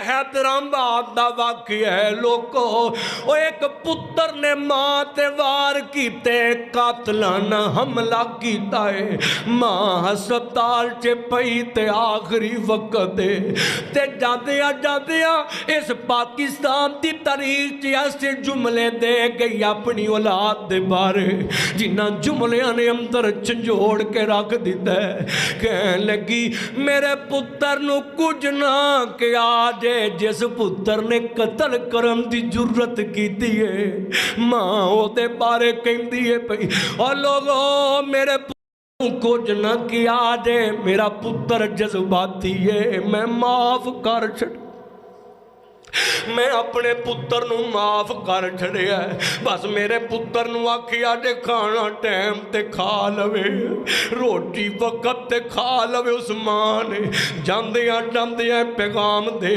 हैदराबाद दा वाक़या है लोगो। ओ एक पुत्र ने मां ते वार कीते, कातलाना हमला कीता है। मां हस्पताल च पई ते आखिरी वक्त ते जादिया जादिया इस पाकिस्तान की तारीख च ऐसे जुमले दे गई अपनी औलाद दे बारे, जिन्ना जुमलियां ने अंदर झंझोड़ के रख दिता है। कहन लगी मेरे पुत्र नू कुछ ना किया जे जिस पुत्र ने कतल करन दी जुर्रत कीती है। मां ओदे बारे कहंदी है पई और लोगो मेरे कुछ न किया जे मेरा पुत्र जज्बाती है, मैं माफ कर छड़, मैं अपने पुत्र नू माफ कर छड़िया। बस मेरे पुत्र नू आखिया जे खाना टाइम ते खा लवे, रोटी वक्त ते खा लवे। उस मां ने जांदियां जांदियां पैगाम दे